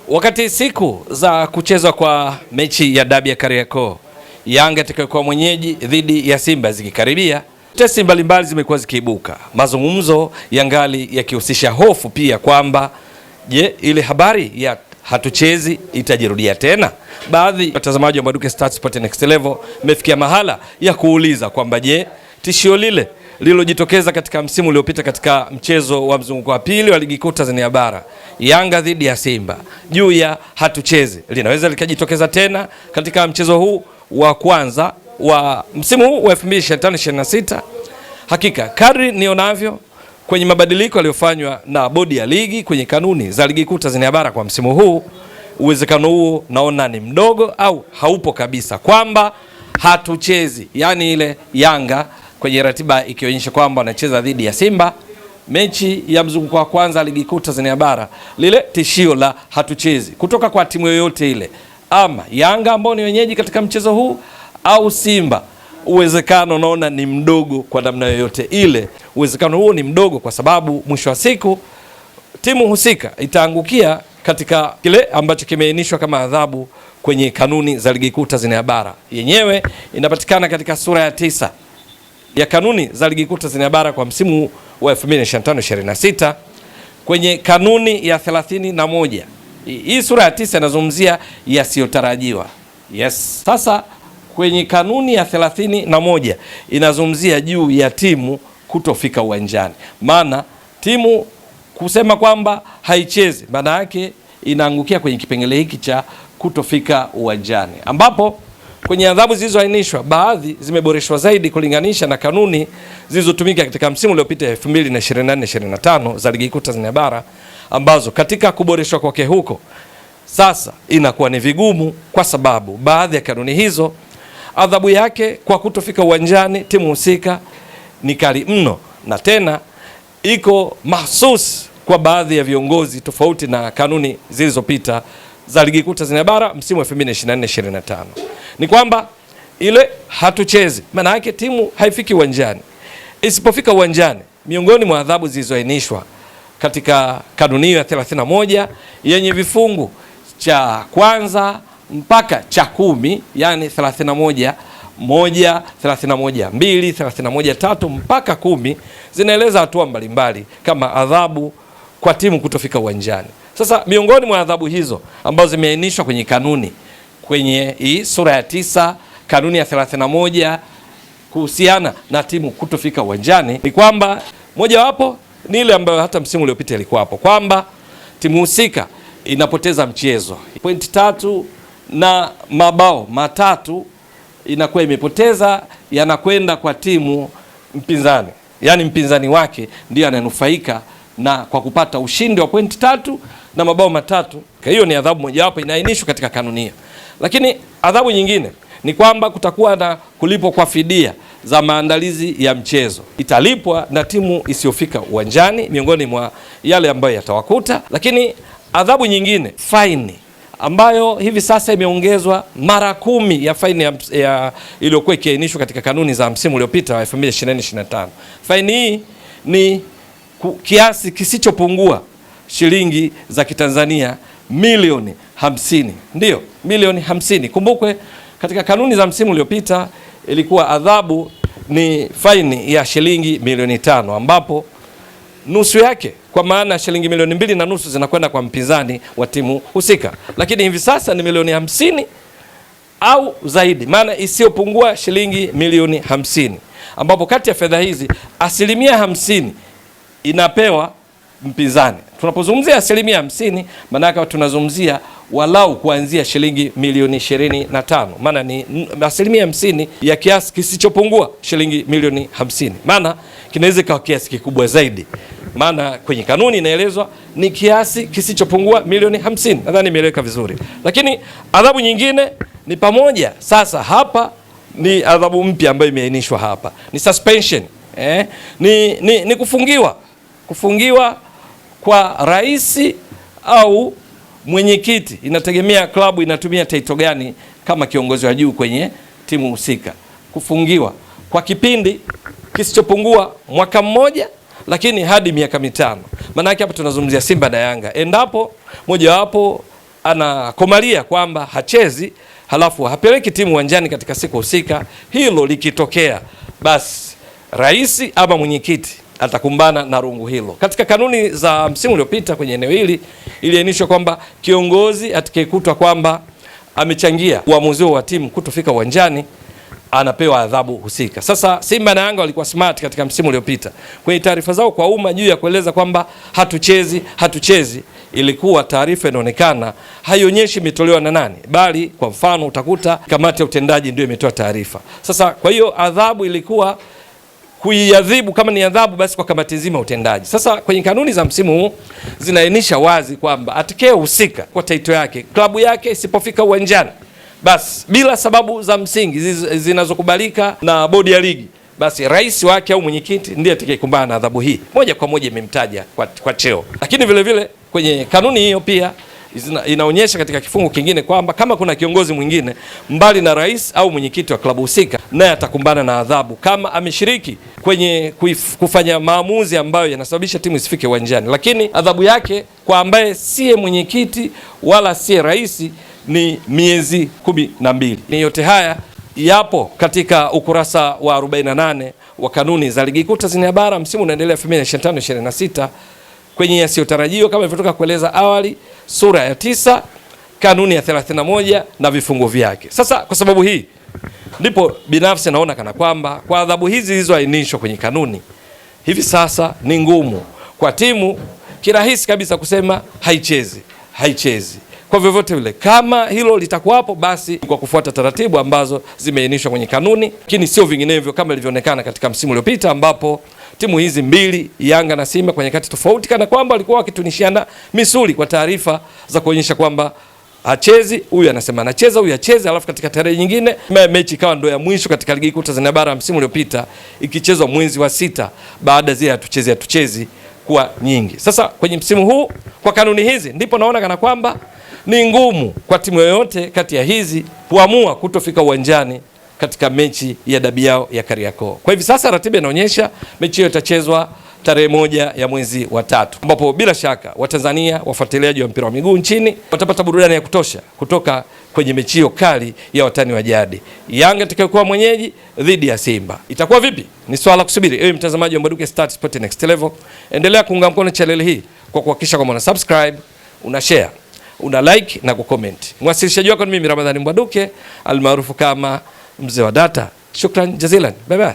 Wakati siku za kuchezwa kwa mechi ya dabi ya Kariakoo, Yanga itakayokuwa mwenyeji dhidi ya Simba zikikaribia, testi mbalimbali zimekuwa zikiibuka. Mazungumzo yangali yakihusisha hofu pia kwamba je, ile habari ya hatuchezi itajirudia tena? Baadhi ya watazamaji wa Mbwaduke Stats Sport Next Level mefikia mahala ya kuuliza kwamba je, tishio lile lililojitokeza katika msimu uliopita katika mchezo wa mzunguko wa pili wa ligi kuu Tanzania bara, Yanga dhidi ya Simba, juu ya hatuchezi, linaweza likajitokeza tena katika mchezo huu wa kwanza wa msimu huu wa 2025-26. Hakika kadri nionavyo kwenye mabadiliko yaliyofanywa na bodi ya ligi kwenye kanuni za ligi kuu Tanzania bara kwa msimu huu, uwezekano huo naona ni mdogo au haupo kabisa, kwamba hatuchezi, yani ile Yanga kwenye ratiba ikionyesha kwamba wanacheza dhidi ya Simba mechi ya mzunguko wa kwanza ligi kuu Tanzania bara, lile tishio la hatuchezi kutoka kwa timu yoyote ile, ama Yanga ambao ni wenyeji katika mchezo huu au Simba, uwezekano naona ni mdogo kwa namna yoyote ile. Uwezekano huo ni mdogo kwa sababu mwisho wa siku timu husika itaangukia katika kile ambacho kimeainishwa kama adhabu kwenye kanuni za ligi kuu Tanzania bara. Yenyewe inapatikana katika sura ya 9 ya kanuni za ligi kuu Tanzania bara kwa msimu wa 2025-26 kwenye kanuni ya 31. Hii sura ya 9 inazungumzia yasiyotarajiwa. Yes. Sasa kwenye kanuni ya 31 inazungumzia juu ya timu kutofika uwanjani. Maana timu kusema kwamba haichezi, maana yake inaangukia kwenye kipengele hiki cha kutofika uwanjani, ambapo kwenye adhabu zilizoainishwa baadhi zimeboreshwa zaidi kulinganisha na kanuni zilizotumika katika msimu uliopita 2024-25 za ligi kuu Tanzania bara, ambazo katika kuboreshwa kwake huko sasa inakuwa ni vigumu kwa sababu baadhi ya kanuni hizo adhabu yake kwa kutofika uwanjani timu husika ni kali mno, na tena iko mahsusi kwa baadhi ya viongozi, tofauti na kanuni zilizopita za ligi kuu Tanzania bara msimu wa 2024-25. Ni kwamba ile hatuchezi, maana yake timu haifiki uwanjani. Isipofika uwanjani, miongoni mwa adhabu zilizoainishwa katika kanuni ya 31 yenye vifungu cha kwanza mpaka cha 10, yani 31 1, 31 2, 31 3 mpaka 10, zinaeleza hatua mbalimbali kama adhabu kwa timu kutofika uwanjani. Sasa miongoni mwa adhabu hizo ambazo zimeainishwa kwenye kanuni kwenye hii sura ya 9 kanuni ya 31 kuhusiana na timu kutofika uwanjani ni kwamba mojawapo ni ile ambayo hata msimu uliopita ilikuwa hapo, kwamba timu husika inapoteza mchezo pointi 3 na mabao 3 inakuwa imepoteza, yanakwenda kwa timu mpinzani, yani mpinzani wake ndio ananufaika na kwa kupata ushindi wa pointi 3 na mabao 3. Hiyo ni adhabu mojawapo inaainishwa katika kanuni hiyo. Lakini adhabu nyingine ni kwamba kutakuwa na kulipwa kwa fidia za maandalizi ya mchezo, italipwa na timu isiyofika uwanjani, miongoni mwa yale ambayo yatawakuta. Lakini adhabu nyingine, faini, ambayo hivi sasa imeongezwa mara 10 ya faini ya iliyokuwa ikiainishwa katika kanuni za msimu uliopita wa 2024-25. Faini hii ni kiasi kisichopungua shilingi za Kitanzania milioni 50. Ndiyo, milioni 50. Kumbukwe katika kanuni za msimu uliopita ilikuwa adhabu ni faini ya shilingi milioni 5, ambapo nusu yake kwa maana shilingi milioni 2.5 zinakwenda kwa mpinzani wa timu husika. Lakini hivi sasa ni milioni 50 au zaidi, maana isiyopungua shilingi milioni 50, ambapo kati ya fedha hizi 50% inapewa mpinzani. Tunapozungumzia 50%, maana yake tunazungumzia walau kuanzia shilingi milioni 25, maana ni 50% ya kiasi kisichopungua shilingi milioni 50, maana kinaweza kuwa kiasi kikubwa zaidi, maana kwenye kanuni inaelezwa ni kiasi kisichopungua milioni 50. Nadhani imeeleweka vizuri. Lakini adhabu nyingine ni pamoja, sasa hapa ni adhabu mpya ambayo imeainishwa hapa, ni suspension, ni kufungiwa kwa rais au mwenyekiti, inategemea klabu inatumia title gani kama kiongozi wa juu kwenye timu husika, kufungiwa kwa kipindi kisichopungua mwaka mmoja, lakini hadi miaka 5. Maana yake hapa tunazungumzia Simba na Yanga, endapo mojawapo anakomalia kwamba hachezi halafu hapeleki timu uwanjani katika siku husika, hilo likitokea, basi rais ama mwenyekiti atakumbana na rungu hilo. Katika kanuni za msimu uliopita kwenye eneo hili iliainishwa kwamba kiongozi atakayekutwa kwamba amechangia uamuzi wa timu kutofika uwanjani anapewa adhabu husika. Sasa Simba na Yanga walikuwa smart katika msimu uliopita. Kwenye taarifa zao kwa umma juu ya kueleza kwamba hatuchezi, ilikuwa taarifa inaonekana haionyeshi imetolewa na nani, bali kwa mfano utakuta kamati ya utendaji ndio imetoa taarifa. Sasa kwa hiyo adhabu ilikuwa kuiadhibu, kama ni adhabu basi kwa kamati nzima utendaji. Sasa kwenye kanuni za msimu huu zinaainisha wazi kwamba atakayehusika kwa taito yake, klabu yake isipofika uwanjani, basi bila sababu za msingi zinazokubalika na bodi ya ligi, basi rais wake au mwenyekiti ndiye atakayekumbana na adhabu hii. Moja kwa moja imemtaja kwa cheo. Lakini vile vile kwenye kanuni hiyo pia inaonyesha katika kifungu kingine kwamba kama kuna kiongozi mwingine mbali na rais au mwenyekiti wa klabu husika, naye atakumbana na adhabu kama ameshiriki kwenye kufanya maamuzi ambayo yanasababisha timu isifike uwanjani. Lakini adhabu yake kwa ambaye siye mwenyekiti wala siye rais ni miezi 12. Ni yote haya yapo katika ukurasa wa 48 wa kanuni za ligi kuu Tanzania bara msimu unaendelea 2025-26 kwenye yasiyotarajiwa kama ilivyotoka kueleza awali, sura ya 9 kanuni ya 31 na vifungu vyake. Sasa kwa sababu hii ndipo binafsi naona kana kwamba kwa adhabu hizi zilizoainishwa kwenye kanuni hivi sasa ni ngumu kwa timu kirahisi kabisa kusema haichezi. Kwa vyovyote vile kama hilo litakuwapo, basi kwa kufuata taratibu ambazo zimeainishwa kwenye kanuni, lakini sio vinginevyo kama ilivyoonekana katika msimu uliopita ambapo timu hizi mbili Yanga na Simba kwa nyakati tofauti kana kwamba walikuwa wakitunishiana misuli kwa taarifa za kuonyesha kwamba hachezi, huyu anasema anacheza, huyu hachezi, alafu katika tarehe nyingine mechi ikawa ndio ya mwisho katika ligi kuu Tanzania bara msimu uliopita ikichezwa mwezi wa 6 baada zile hatuchezi kuwa nyingi. Sasa kwenye msimu huu kwa kanuni hizi ndipo naona kana kwamba ni ngumu kwa timu yoyote kati ya hizi kuamua kutofika uwanjani katika mechi ya dabi yao ya Kariakoo. Kwa hivi sasa ratiba inaonyesha mechi hiyo itachezwa tarehe 1 ya mwezi wa 3, ambapo bila shaka Watanzania wafuatiliaji wa mpira wa miguu nchini watapata burudani ya kutosha kutoka kwenye mechi hiyo kali ya watani wa jadi. Yanga itakayokuwa mwenyeji dhidi ya Simba. Itakuwa vipi? Ni swala kusubiri. Ewe mtazamaji wa Mbwaduke Stats Sport Next Level, endelea kuunga mkono channel hii kwa kuhakikisha kwamba una subscribe, una share, una like na kucomment. Mwasilishaji wako ni mimi Ramadhani Mbwaduke almaarufu kama Mzee wa Data. Shukran jazilan. Bye bye.